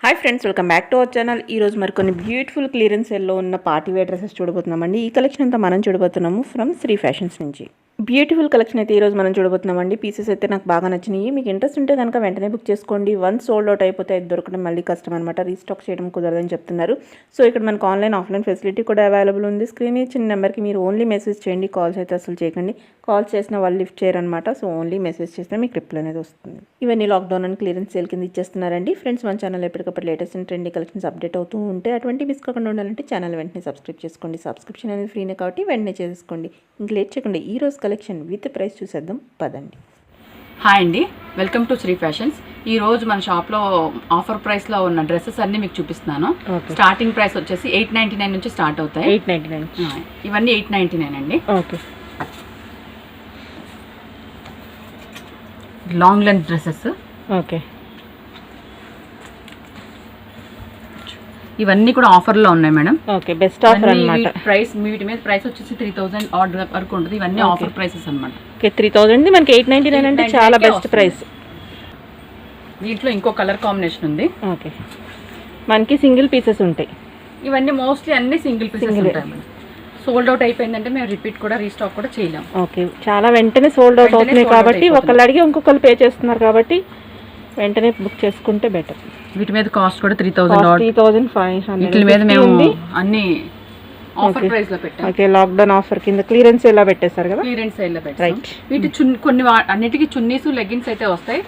Hi friends, welcome back to our channel. ఈరోజు మరికొన్ని beautiful clearance సేల్లో ఉన్న పార్టీ వేర్ డ్రెస్సెస్ చూడబోతున్నామండి. ఈ కలెక్షన్ అంతా మనం చూడబోతున్నాము ఫ్రమ్ శ్రీ ఫ్యాషన్స్ నుంచి. బ్యూటిఫుల్ కలెక్షన్ అయితే ఈరోజు మనం చూడబోతున్నామండి. పీసెస్ అయితే నాకు బాగా నచ్చినాయి. మీకు ఇంట్రెస్ట్ ఉంటే కనుక వెంటనే బుక్ చేసుకోండి. వన్స్ సోల్డ్ అవుట్ అయిపోతే అది దొరకడం మళ్ళీ కష్టం అనమాట. రీస్టాక్ చేయడం కుదరదని చెప్తున్నారు. సో ఇక్కడ మనకు ఆన్లైన్ ఆఫ్లైన్ ఫెసిలిటీ కూడా అవైలబుల్ ఉంది. స్క్రీన్ ఇచ్చిన నెంబర్కి మీరు ఓన్లీ మెసేజ్ చేయండి. కాల్స్ అయితే అసలు చేయకండి. కాల్ చేసిన వాళ్ళు లిఫ్ట్ చేయరనమాట. సో ఓన్లీ మెసేజ్ చేస్తే మీకు రిప్లై అనేది వస్తుంది. ఇవన్నీ లాక్డౌన్ అండ్ క్లియరెన్స్ సేల్ కింద ఇచ్చేస్తున్నారండి. ఫ్రెండ్స్, మన ఛానల్ ఎప్పటికప్పుడు latest and trendy collections update అవుతూ ఉంటే అటువంటి మిస్ కాకుండా ఉండాలంటే ఛానల్ వెంటనే సబ్స్క్రైబ్ చేసుకోండి. సబ్స్క్రిప్షన్ అనేది ఫ్రీనే కాబట్టి వెంటనే చేసుకోండి. ఇంక లేట్ చేయకుండా ఈ రోజు కలెక్షన్ విత్ ప్రైస్ చూసేద్దాం పదండి. హాయ్ అండి, వెల్కమ్ టు శ్రీ ఫ్యాషన్స్. ఈ రోజు మన షాప్లో ఆఫర్ ప్రైస్లో ఉన్న డ్రెస్సెస్ అన్ని మీకు చూపిస్తున్నాను. స్టార్టింగ్ ప్రైస్ వచ్చేసి 899 నుంచి స్టార్ట్ అవుతాయి. 899 ఇవన్నీ 899 అండి. Okay, long length dresses. Okay, ఇవన్నీ కూడా ఆఫర్లో ఉన్నాయి మేడం. ఓకే, బెస్ట్ ఆఫర్ అన్నమాట. ప్రైస్ వీటి మీద ప్రైస్ వచ్చేసి 3000 ఆర్డర్ వరకు ఉంటుంది. ఇవన్నీ ఆఫర్ ప్రైసెస్ అన్నమాట. ఓకే, 3000 మనకి 899 అంటే చాలా బెస్ట్ ప్రైస్. దీంట్లో ఇంకో కలర్ కాంబినేషన్ ఉంది. ఓకే, మనకి సింగిల్ పీసెస్ ఉంటాయి. ఇవన్నీ మోస్ట్లీ అన్ని సింగిల్ పీసెస్ ఉంటాయి మేడం. సోల్డ్ అవుట్ అయిపోయిందంటే మేము రిపీట్ కూడా రీస్టాక్ కూడా చేయలేం. ఓకే, చాలా వెంటనే సోల్డ్ అవుట్ అవుతున్నాయి కాబట్టి ఒకళ్ళు అడిగి ఇంకొకరు పే చేస్తున్నారు కాబట్టి వెంటనే బుక్ చేసుకుంటే బెటర్. వీటి మీద కాస్ట్ కూడా 3500. వీటి మీద మేము అన్ని ఆఫర్ ప్రైస్ లో పెట్టాం. ఓకే, లాక్డౌన్ ఆఫర్ కింద క్లియరెన్స్ ఎలా పెట్టేశారు కదా. క్లియరెన్స్ సేల్ లో పెట్టాం. వీటి కొన్ని అన్నిటికీ చున్నీస్ లెగ్గిన్స్ అయితే వస్తాయి.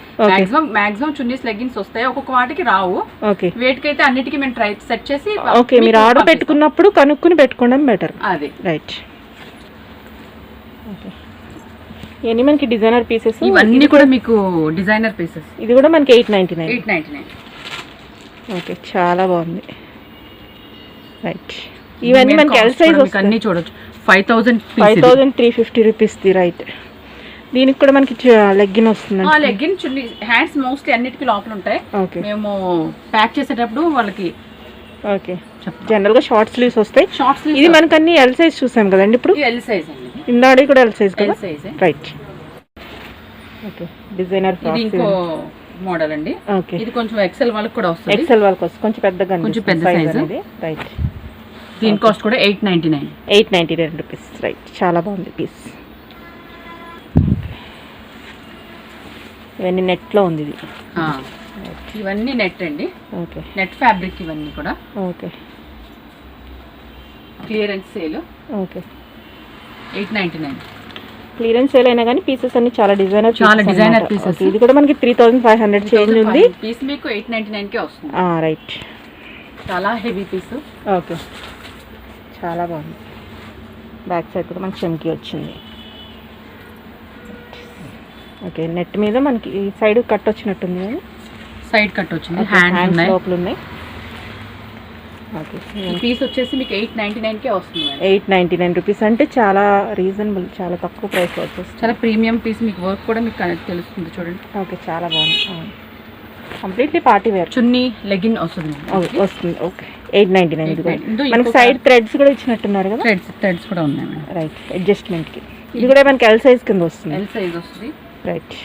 మాక్సిమం చున్నీస్ లెగ్గిన్స్ వస్తాయి. ఒక్కొక్క వాటికి రావు. ఓకే, వీటికైతే అన్నిటికీ మేము ట్రై సెట్ చేసి ఓకే మీరు ఆర్డర్ పెట్టుకున్నప్పుడు కనుక్కుని పెట్టుకోవడం బెటర్. అది రైట్. ఓకే, ఇవన్నీ మనకి డిజైనర్ పీసెస్. ఇవన్నీ కూడా మీకు డిజైనర్ పీసెస్. ఇది కూడా మనకి 899. ఓకే, చాలా బాగుంది. రైట్, ఇవన్నీ మనకి ఎల్ సైజ్ అన్ని చూడొచ్చు. 5350 రూపీస్. రైట్, దీనికి కూడా మనకి లెగ్గిన్ వస్తుంది. లెగ్గిన్ చున్నీ హ్యాండ్స్ మోస్ట్లీ అన్నిటికీ లోపల ఉంటాయి. మేము ప్యాక్ చేసేటప్పుడు వాళ్ళకి ఓకే జనరల్ గా షార్ట్ స్లీవ్స్ వస్తాయి. ఇది మనకి అన్ని ఎల్ సైజ్ చూసాం కదండి. ఇప్పుడు ఎల్ సైజ్ అండి. ఇందాడి కూడా ఎల్ సైజ్ కదా. రైట్. ఓకే, డిజైనర్ ఇది ఇంకో మోడల్ అండి. ఓకే, ఇది కొంచెం ఎక్సెల్ వాళ్ళకి కూడా వస్తుంది. ఎక్సెల్ వాళ్ళకి వస్తుంది, కొంచెం పెద్దగా, కొంచెం పెద్ద సైజ్. రైట్, దీని కాస్ట్ కూడా 899 రూపీస్. రైట్, చాలా బాగుంది పీస్. ఇవన్నీ నెట్ లో ఉంది. ఇది ఇవన్నీ నెట్ అండి. ఓకే, నెట్ ఫ్యాబ్రిక్ ఇవన్నీ కూడా. Okay, clearance sale. Okay, 899. Clearance sale అయినా కానీ పీసెస్ అన్ని చాలా డిజైనర్ పీసెస్. ఇది కూడా మనకి 3500 చేంజ్ ఉంది. పీస్ మీకు 899 కే వస్తుంది. రైట్, చాలా హెవీ పీస్. ఓకే, చాలా బాగుంది. బ్యాక్ సైడ్ కూడా మనకి చమ్కీ వచ్చింది. ఓకే, నెట్ మీద మనకి ఈ సైడ్ కట్ వచ్చినట్టుంది కదా. సైడ్ కట్ వచ్చింది. హ్యాండ్స్ లోపల ఉన్నాయి. ఓకే, ఈ పీస్ వచ్చేసి మీకు 899 కే వస్తుంది. 899 రూపీస్ అంటే చాలా రీజనబుల్, చాలా తక్కువ ప్రైస్ వచ్చేస్తుంది. చాలా ప్రీమియం పీస్. మీకు వర్క్ కూడా మీకు తెలుస్తుంది చూడండి. ఓకే, చాలా బాగుంది. Completely party wear. చున్నీ లెగిన్ వస్తుంది. ఓకే, 899. మనకి సైడ్ థ్రెడ్స్ కూడా ఇచ్చినట్టున్నారు కదా. థ్రెడ్స్ కూడా ఉన్నాయి మేడం. రైట్, అడ్జస్ట్మెంట్ కి. ఇది కూడా మనకి ఎల్ సైజ్ కింద వస్తుంది. ఎల్ సైజ్ వస్తుంది. రైట్,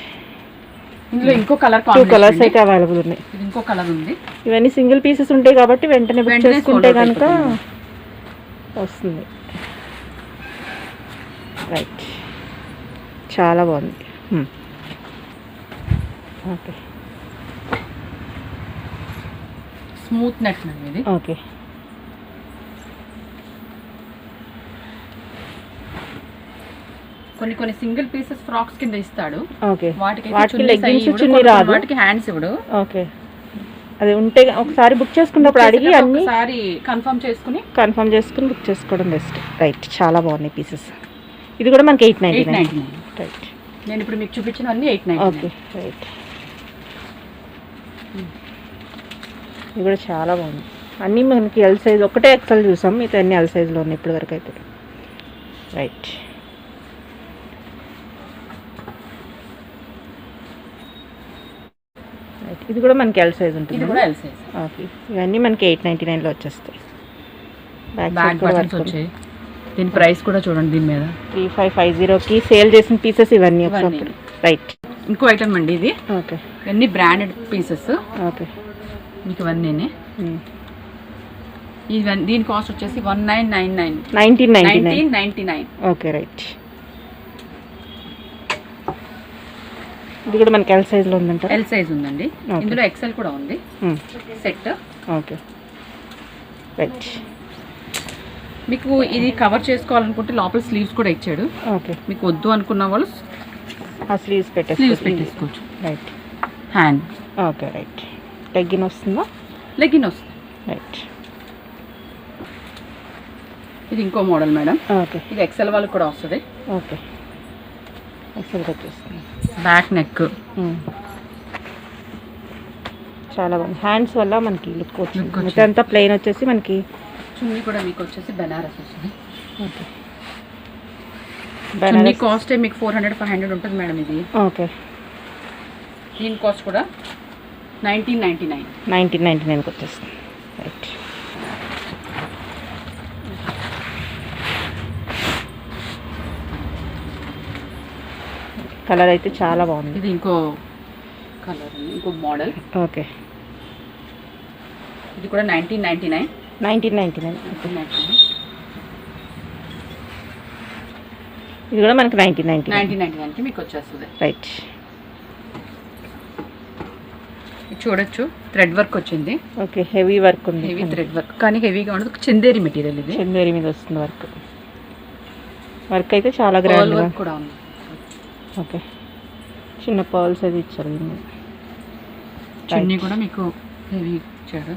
ఇందులో ఇంకో కలర్ 2 కలర్స్ అయితే అవైలబుల్ ఉన్నాయి. ఇది ఇంకో కలర్ ఉంది. ఇవన్నీ సింగిల్ పీసెస్ ఉంటాయి కాబట్టి వెంటనే బుక్ చేసుకుంటే కనుక వస్తుంది. రైట్, చాలా బాగుంది. ఓకే, స్మూత్ నెట్ ఇది. ఓకే, కొన్ని సింగిల్ పీసెస్ ఫ్రాక్స్ కింద ఇస్తాడు. ఓకే, వాటికి లెగ్గిన్స్ చున్నీ రాదు. వాటికి హ్యాండ్స్ ఇవ్వడు. ఓకే, అది ఉంటే ఒకసారి బుక్ చేసుకున్నప్పుడు అడిగి అన్ని కన్ఫర్మ్ చేసుకుని బుక్ చేసుకోవడం బెస్ట్. రైట్, చాలా బాగున్నాయి పీసెస్. ఇది కూడా మనకి 899. రైట్, నేను ఇప్పుడు మీకు చూపించినవన్నీ 899. ఓకే, రైట్, ఇది కూడా చాలా బాగుంది. అన్నీ మనకి ఎల్ సైజ్, ఒకటే ఎక్సెల్ చూసాం, మిగతా అన్ని ఎల్ సైజ్లో ఉన్నాయి ఇప్పటి వరకు అయితే. రైట్, ఇది కూడా మనకి ఎల్ సైజ్ ఉంటుంది. ఓకే, ఇవన్నీ మనకి 899లో వచ్చేస్తాయి. బ్యాక్ బటన్స్ వచ్చాయి. దీని ప్రైస్ కూడా చూడండి. దీని మీద 3550కి సేల్ చేసిన పీసెస్ ఇవన్నీ ఒకసారి. రైట్, ఇంకో ఐటమ్ అండి ఇది. ఓకే, ఇవన్నీ బ్రాండెడ్ పీసెస్. ఓకే, మీకు ఇవన్నీ దీని కాస్ట్ వచ్చేసి 1999. Okay right. ఇది కూడా మనకి ఎల్ సైజ్లో ఉందంట. ఎల్ సైజ్ ఉందండి, ఇందులో ఎక్సెల్ కూడా ఉంది సెట్. Okay right. మీకు ఇది కవర్ చేసుకోవాలనుకుంటే లోపల స్లీవ్స్ కూడా ఇచ్చాడు. ఓకే, మీకు వద్దు అనుకున్న వాళ్ళు ఆ స్లీవ్స్ పెట్టేసుకోవచ్చు. Right. Hand. Okay right. Legging వస్తుందా? లెగ్గిన్ వస్తుంది. రైట్. ఇది ఇంకో మోడల్ మేడం. ఓకే, ఇది ఎక్సెల్ వాళ్ళకి కూడా వస్తుంది. ఓకే, ఎక్సెల్ వచ్చేస్తుంది. బ్యాక్ నెక్ చాలా బాగుంది. హ్యాండ్స్ వల్ల మనకి లుక్ వచ్చింది. మిగతా అంతా ప్లెయిన్ వచ్చేసి మనకి చున్నీ కూడా మీకు వచ్చేసి బెనారస్ వస్తుంది. ఓకే, చున్నీ కాస్ట్ మీకు 400-500 ఉంటుంది మేడం ఇది. ఓకే, దీని కాస్ట్ కూడా 1999 వచ్చేస్తుంది. రైట్. కలర్ అయితే చాలా బాగుంది. ఇది ఇంకో కలర్, ఇంకో మోడల్. ఓకే, ఇది కూడా 1999. ఇది కూడా మనకి 1999కి మీకు వచ్చేస్తుంది. రైట్. చూడొచ్చు, థ్రెడ్ వర్క్ వచ్చింది. ఓకే, హెవీ వర్క్ ఉంది. హెవీ థ్రెడ్ వర్క్ కానీ హెవీగా ఉండదు. చందేరి మెటీరియల్ ఇది. చందేరి మీద వస్తుంది వర్క్ అయితే చాలా గ్రాండ్ వర్క్ కూడా ఉంది. ఓకే, చిన్న పర్ల్స్ అది ఇచ్చారు. చున్నీ కూడా మీకు హెవీ ఇచ్చారు.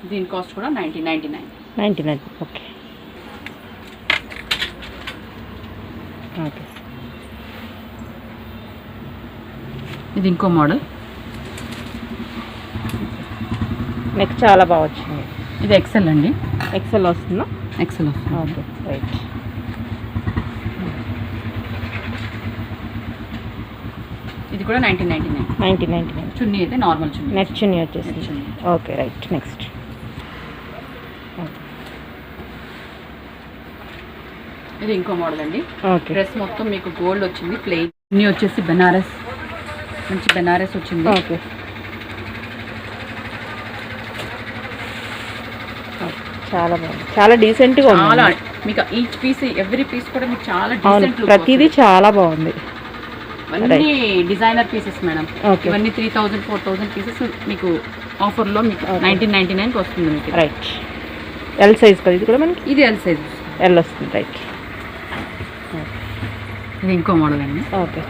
దీని కాస్ట్ కూడా 1999. Okay, okay. ఇది ఇంకో మోడల్. నెక్ చాలా బాగా వచ్చింది. ఇది ఎక్సెల్ అండి. ఎక్సెల్ వస్తుందా? ఎక్సెల్ వస్తుంది. Okay right. ఇది కూడా 1999. చున్నీ అయితే నార్మల్ చున్నీ. నెక్ చున్నీ వచ్చేసి. Okay right. నెక్స్ట్ ఇది ఇంకో మోడల్ అండి. ఓకే, డ్రెస్ మొత్తం మీకు గోల్డ్ వచ్చింది. ప్లెయిన్ చున్నీ వచ్చేసి బెనారస్, మంచి బెనారస్ వచ్చింది. ఓకే, చాలా బాగుంది. చాలా డీసెంట్గా ఉంది. చాలా మీకు ఈచ్ పీస్, ఎవ్రీ పీస్ కూడా మీకు చాలా డీసెంట్ లుక్. ప్రతిదీ చాలా బాగుంది. అన్ని డిజైనర్ పీసెస్ మేడం. ఓకే, ఇవన్నీ 3000-4000 పీసెస్ మీకు ఆఫర్లో మీకు 1999కి వస్తుంది మీకు. రైట్. ఎల్ సైజ్ కదా ఇది కూడా మనకి? ఇది ఎల్ సైజ్. ఎల్ వస్తుంది. రైట్. ఇది ఇంకో మోడల్ అండి. Okay,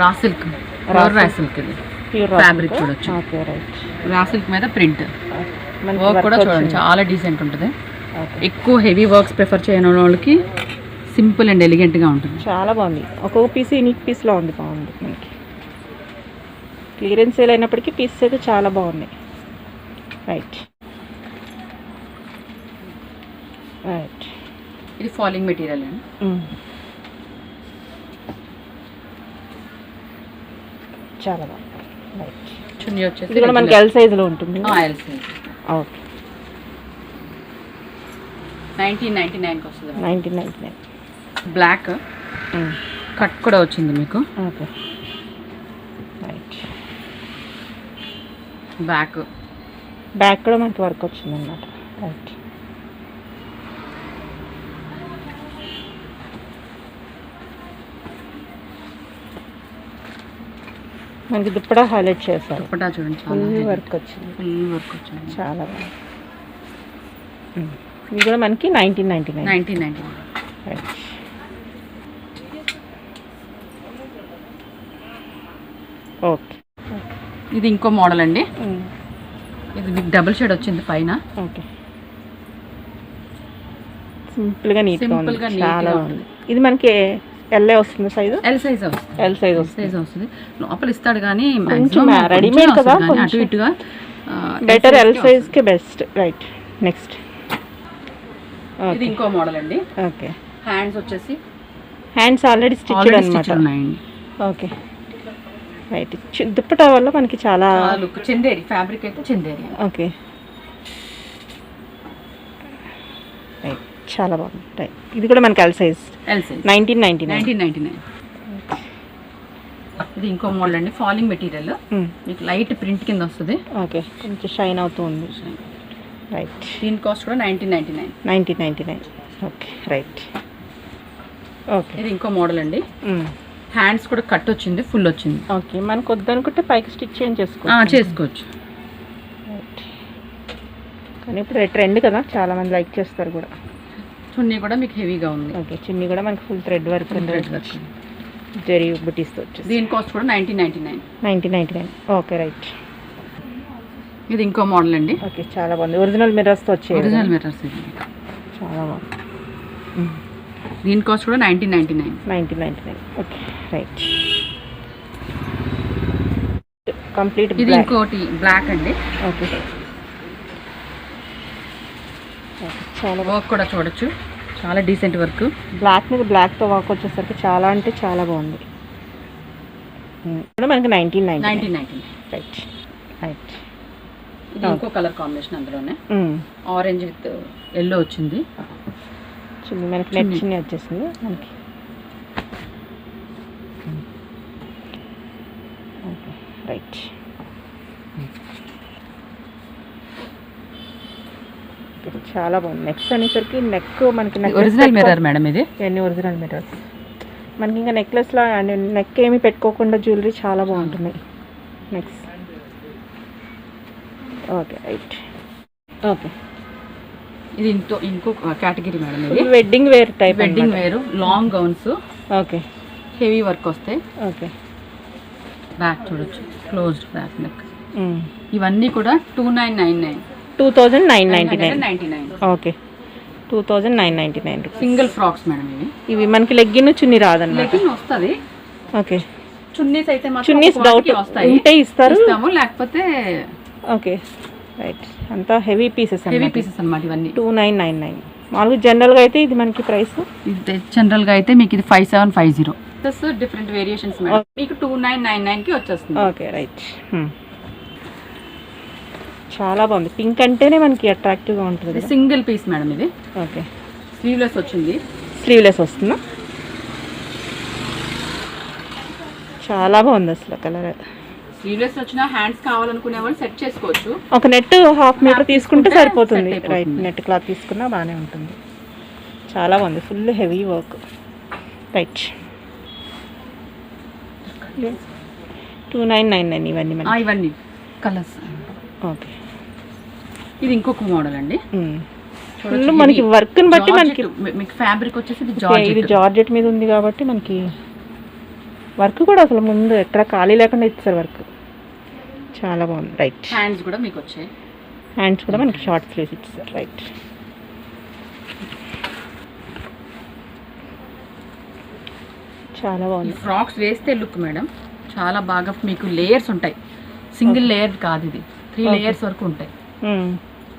raw silk. Raw silk ఇది ప్యూర్ ఫ్యాబ్రిక్ చూడొచ్చు. Okay right. రా సిల్క్ మీద ప్రింట్ వర్క్ కూడా చూడండి, చాలా డీసెంట్ ఉంటుంది. ఎక్కువ హెవీ వర్క్స్ ప్రిఫర్ చేయని వాళ్ళకి సింపుల్ అండ్ ఎలిగెంట్గా ఉంటుంది. చాలా బాగుంది. ఒక్కొక్క పీస్ యూనిక్ పీస్లో ఉంది. బాగుంది. మనకి క్లియరెన్స్ సేల్ అయినప్పటికీ పీసెస్ అయితే చాలా బాగున్నాయి. రైట్. రైట్. ఇది ఫాలింగ్ మెటీరియల్ అండి. చాలా బాగుంది. రైట్. చున్నీ వచ్చేసి ఇది కూడా మనకి ఎల్ సైజ్లో ఉంటుంది. L size. ఓకే, 1999కి వస్తుంది. 1999. బ్లాక్ కట్ కూడా వచ్చింది మీకు. Okay right. బ్యాక్ కూడా మనకి వర్క్ వచ్చింది అన్నమాట. రైట్. మనకి దుప్పటా హైలైట్ చేశారు. దుప్పటా చూడండి, ఫుల్ వర్క్ వచ్చింది. చాలా బాగుంది. ఇది కూడా మనకి 1999. రైట్. ఓకే, ఇది ఇంకో మోడల్ అండి. ఇది మీకు డబుల్ షేడ్ వచ్చింది పైన. ఓకే, సింపుల్గా నీట్గా ఉంది. చాలా బాగుంది. ఇది మనకి ఎల్ వస్తుంది సైజు. ఎల్ సైజ్ వస్తుంది. లోపల ఇస్తాడు కానీ రెడీమేడ్ కదా, అటు ఇటుగా బెటర్. ఎల్ సైజ్కి బెస్ట్. రైట్. నెక్స్ట్ ఇది ఇంకో మోడల్ అండి. ఓకే, హ్యాండ్స్ వచ్చేసి హ్యాండ్స్ ఆల్రెడీ స్టిచ్డ్ అన్నమాట. Okay right. దుప్పటా వల్ల మనకి చాలా లుక్. చందేరి ఫ్యాబ్రిక్ అయితే చందేరి. ఓకే చాలా బాగుంది. రైట్, ఇది కూడా మనకి ఎల్ సైజ్. L size 1999. 1999. ఇది ఇంకో మోడల్ అండి, ఫాలింగ్ మెటీరియల్, మీకు లైట్ ప్రింట్ కింద వస్తుంది. ఓకే, కొంచెం షైన్ అవుతూ ఉంది. రైట్, దీని కాస్ట్ కూడా 1999. 1999. Okay right. ఓకే, ఇది ఇంకో మోడల్ అండి, హ్యాండ్స్ కూడా కట్ వచ్చింది, ఫుల్ వచ్చింది. ఓకే, మనకు వద్దనుకుంటే పైకి స్టిచ్ చేసుకోవచ్చు. చేసుకోవచ్చు. కానీ ఇప్పుడు ట్రెండ్ కదా, చాలా మంది లైక్ చేస్తారు కూడా. చున్నీ కూడా మీకు హెవీగా ఉంది. ఓకే, చున్నీ కూడా మనకి ఫుల్ థ్రెడ్ వర్క్ జరీ బుటీస్తో వచ్చేసి. దీని కాస్ట్ కూడా 1999. 1999. Okay right. ఇది ఇంకో మోడల్ అండి. ఓకే, చాలా బాగుంది. ఒరిజినల్ మిర్రర్స్తో వచ్చాయి. ఒరిజినల్ మిర్రర్స్ ఇది చాలా బాగుంది. దీని కాస్ట్ కూడా 1999. 1999. Okay right. కంప్లీట్ ఇది ఇంకోటి బ్లాక్ అండి. ఓకే, చాలా వర్క్ కూడా చూడొచ్చు, చాలా డీసెంట్ వర్క్. బ్లాక్ మీద బ్లాక్తో వర్క్ వచ్చేసరికి చాలా అంటే చాలా బాగుంది. మనకి 1999. Right right. ఇది ఇంకో కలర్ కాంబినేషన్, అందులోనే ఆరెంజ్ విత్ ఎల్లో వచ్చింది. చిన్న మనకి నెట్ చిన్న వచ్చేసింది మనకి. Okay right. చాలా బాగుంది. నెక్స్ట్ అనేసరికి నెక్ మనకి ఒరిజినల్ మిర్రర్ మేడం, ఇది ఇవన్నీ ఒరిజినల్ మిర్రర్స్. మనకి ఇంకా నెక్లెస్లా నెక్ ఏమి పెట్టుకోకుండా జ్యువెలరీ చాలా బాగుంటుంది. Next okay right. ఓకే, ఇది ఇంకో కేటగిరీ మేడం, ఇది wedding wear type. Wedding wear long gowns. Okay, heavy work వస్తాయి. ఓకే, బ్యాక్ చూడొచ్చు, క్లోజ్డ్ బ్యాక్ నెక్. ఇవన్నీ కూడా 2999. 2999. Okay, 2999 rupees. Single frocks madam ఇవి. ఇవి మనకి లెగ్గిన్ చున్నీ రాదన్నమాట. లెగ్గిన్ వస్తుంది. ఓకే, చున్నీస్ అయితే మాత్రం చున్నీస్ డౌట్ వస్తాయి, ఉంటే ఇస్తాము, లేకపోతే. Okay right. అంతా హెవీ పీసెస్ అన్నమాట ఇవన్నీ. 2999. మామూలుగా జనరల్గా అయితే ఇది మనకి ప్రైస్, ఇది జనరల్గా అయితే మీకు ఇది 5750. ప్లస్ డిఫరెంట్ వేరియేషన్స్ మేడం, మీకు 2999కి వచ్చేస్తుంది. Okay right. చాలా బాగుంది. పింక్ అంటేనే మనకి అట్రాక్టివ్గా ఉంటుంది. సింగిల్ పీస్ మేడం ఇది. ఓకే, స్లీవ్లెస్ వచ్చింది. స్లీవ్లెస్ వస్తుందా? చాలా బాగుంది అసలు కలర్. స్లీవ్లెస్ వచ్చిన హ్యాండ్స్ కావాలనుకునే వాళ్ళు సెట్ చేసుకోవచ్చు. ఒక నెట్ హాఫ్ మీటర్ తీసుకుంటే సరిపోతుంది. రైట్, నెట్ క్లాత్ తీసుకున్నా బాగానే ఉంటుంది. చాలా బాగుంది, ఫుల్ హెవీ వర్క్. రైట్, 2999 ఇవన్నీ కలర్స్. ఓకే, ఇది ఇంకొక మోడల్ అండి. ఫుల్ మనకి వర్క్ ని బట్టి మనకి మీకు ఫ్యాబ్రిక్ వచ్చేసి ఇది జార్జెట్ మీద ఉంది కాబట్టి మనకి వర్క్ కూడా అసలు ముందు ఎక్కడ ఖాళీ లేకుండా ఇస్తారు వర్క్. చాలా బాగుంది. రైట్, హ్యాండ్స్ కూడా మీకు వచ్చాయి. హ్యాండ్స్ కూడా మనకి షార్ట్ స్లీవ్స్ ఇచ్చారు. రైట్, చాలా బాగుంది. ఫ్రాక్స్ వేస్తే లుక్ మేడం చాలా బాగా, మీకు లేయర్స్ ఉంటాయి. సింగిల్ లేయర్ కాదు ఇది, 3 లేయర్స్ వరకు ఉంటాయి.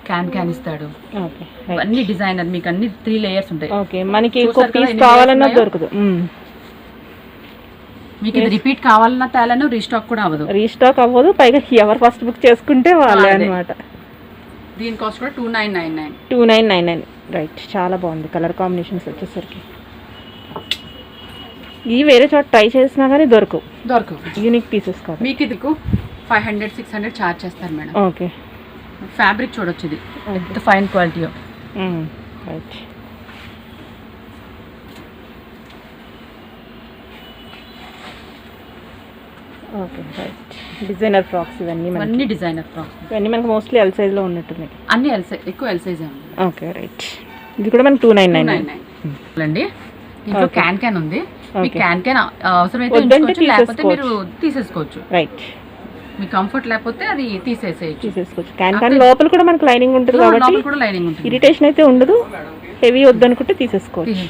క్యాన్ ఇస్తాడు. ఓకే, అన్ని డిజైనర్, మీకు అన్ని 3 లేయర్స్ ఉంటాయి. ఓకే, మనకి ఇంకో పీస్ కావాలన్నా దొరకదు. మీకు ఇది రిపీట్ కావాలన్నా తేలను, రీస్టాక్ కూడా అవ్వదు. రీస్టాక్ అవ్వదు, పైగా ఎవరు ఫస్ట్ బుక్ చేసుకుంటే వాళ్ళే అన్నమాట. దీని కాస్ట్ కూడా 2999. 2999. రైట్, చాలా బాగుంది కలర్ కాంబినేషన్స్ వచ్చేసరికి. ఇవి వేరే చోట ట్రై చేసినా కానీ దొరకవు. యూనిక్ పీసెస్ కాదు. మీకు ఇది 500-600 ఛార్జ్ చేస్తారు మేడం. ఓకే, ఫ్యాబ్రిక్ చూడొచ్చు, ఇది ఎంత fine quality. Right, okay right. Designer frocks ఇవన్నీ డిజైనర్ ఫ్రాక్స్. ఇవన్నీ మనకి మోస్ట్లీ ఎల్ సైజ్లో ఉన్నట్టున్నాయి. అన్ని ఎల్ సైజ్, ఎక్కువ ఎల్ సైజ్. Okay right. ఇది కూడా మనకి 2999 అండి. దీంట్లో క్యాన్ ఉంది. మీకు క్యాన్ అవసరమైతే ఉంచుకోవచ్చు, లేకపోతే మీరు తీసేసుకోవచ్చు. రైట్, మీ కంఫర్ట్ లేకపోతే అది తీసేసుకోవచ్చు. క్యాన్ లోపల కూడా మనకి లైనింగ్ ఉంటుంది కాబట్టి కూడా లైనింగ్ ఉంటుంది, ఇరిటేషన్ అయితే ఉండదు. హెవీ వద్దనుకుంటే తీసేసుకోవచ్చు.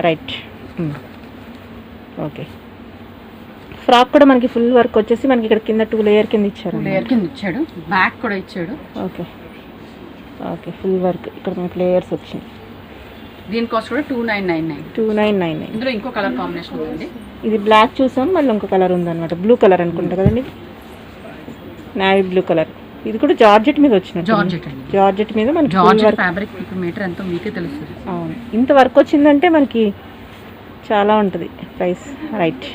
Right, okay. ఫ్రాక్ కూడా మనకి ఫుల్ వర్క్ వచ్చేసి మనకి ఇక్కడ కింద 2 లేయర్ కింద ఇచ్చారు. బ్యాక్ కూడా ఇచ్చాడు. ఓకే, ఓకే, ఫుల్ వర్క్ ఇక్కడ మనకి లేయర్స్ వచ్చింది. దీని కాస్ట్ కూడా 2999. 2999. ఇందులో ఇంకో కలర్ కాంబినేషన్ ఉందండి. ఇది బ్లాక్ చూసాం, మళ్ళీ ఇంకో కలర్ ఉందన్నమాట. బ్లూ కలర్ అనుకుంటా కదండి, ఇది నేవీ బ్లూ కలర్. ఇది కూడా జార్జెట్ మీద వచ్చిన జార్జెట్ అండి, జార్జెట్ మీద మనకి full జార్జెట్ work. ఫ్యాబ్రిక్ ఇప్పుడు మీటర్ ఎంతో మీకే తెలుస్తుంది. అవును, ఇంత వర్క్ వచ్చిందంటే మనకి చాలా ఉంటుంది ప్రైస్. రైట్.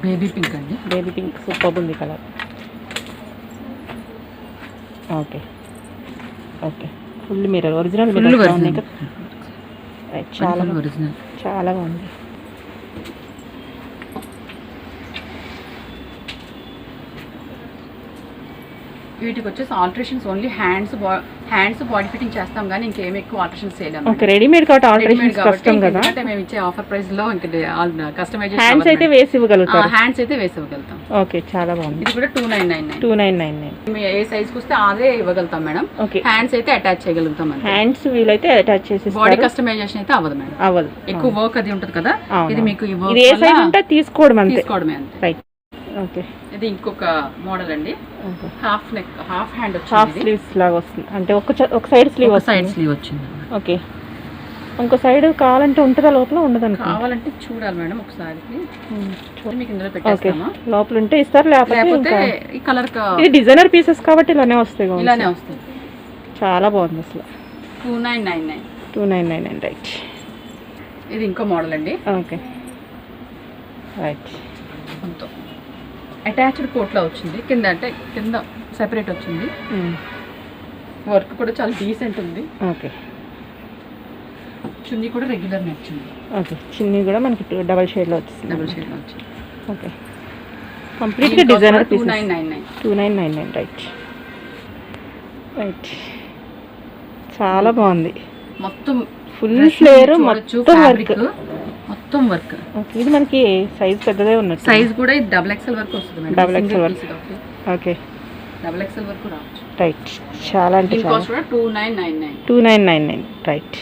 బేబీ పింక్ అండి, బేబీ పింక్ సూపర్ ఉంది colour. Okay okay, full mirror, original full mirror original, ఉన్నాయి కదా. రైట్, చాలా ఒరిజినల్. చాలా బాగుంది. వీటికి వచ్చేసి alterations only hands body fitting చేస్తాం కానీ ఇంకేం ఎక్కువ ఆల్టరేషన్స్ చేయలేము. ఓకే, రెడీమేడ్ కాబట్టి ఆల్టరేషన్స్ కష్టం కదా. అంటే మేము ఇచ్చే ఆఫర్ ప్రైస్ లో ఇంకా కస్టమైజేషన్ హ్యాండ్స్ అయితే వేసి ఇవ్వగలుగుతారు. హ్యాండ్స్ అయితే వేసి ఇవ్వగలుగుతాం. ఓకే, చాలా బాగుంది. ఇది కూడా 2999. 2999. ఏ సైజ్ వస్తే అదే ఇవ్వగలుగుతాం మేడం. ఓకే, హ్యాండ్స్ అయితే అటాచ్ చేయగలుగుతాం. హ్యాండ్స్ వీలైతే అటాచ్ చేసి బాడీ కస్టమైజేషన్ అయితే అవ్వదు మేడం, అవ్వదు. ఎక్కువ వర్క్ అది ఉంటుంది కదా. ఇది మీకు ఈ ఇది ఏ సైజ్ ఉంటే తీసుకోవడం అంతే. తీసుకోవడమే అంతే. రైట్. ఓకే, ఇది ఇంకొక మోడల్ అండి. Half neck, half hand half వచ్చింది. స్లీవ్స్ లాగా వస్తుంది, అంటే ఒక సైడ్ స్లీవ్ సైడ్ వస్తుంది. స్లీవ్ వచ్చింది. ఓకే, ఇంకో సైడ్ కావాలంటే ఉంటుందా లోపల, ఉండదు అనుకో. కావాలంటే చూడాలి మేడం ఒకసారి. మీకు ఇందులో ఓకే, పెట్టేస్తామా, లోపల ఉంటే ఇస్తారు, లేకపోతే లేకపోతే ఈ కలర్ ఇది డిజైనర్ పీసెస్ కాబట్టి ఇలానే వస్తాయి. ఇలానే వస్తుంది. చాలా బాగుంది అసలు. 2999. 2999. రైట్. ఇది ఇంకో మోడల్ అండి. Okay, right. మొత్తం అటాచ్డ్ కోట్లో వచ్చింది. కింద అంటే కింద సెపరేట్ వచ్చింది. వర్క్ కూడా చాలా డీసెంట్ ఉంది. ఓకే, చున్నీ కూడా రెగ్యులర్ నచ్చింది. ఓకే, చిన్ని కూడా మనకి డబల్ షేడ్లో వచ్చింది. డబుల్ షేడ్లో వచ్చింది. ఓకే, కంప్లీట్గా డిజైనర్ పీసెస్. 2999. 2999. రైట్. రైట్, చాలా బాగుంది. మొత్తం ఫుల్ ఫ్లేర్, మొత్తం ఫ్యాబ్రిక్, వర్క్, మొత్తం వర్క్. ఓకే, ఇది మనకి సైజ్ పెద్దదే ఉన్నట్టు. సైజ్ కూడా ఇది డబుల్ ఎక్స్ఎల్ వరకు వస్తుంది మేడం. డబుల్ ఎక్స్ఎల్ వరకు. ఓకే, డబుల్ ఎక్స్ఎల్ వరకు రావచ్చు. రైట్. చాలా అంటే దీని చాలా. కాస్ట్ కూడా 2999. 2999. రైట్.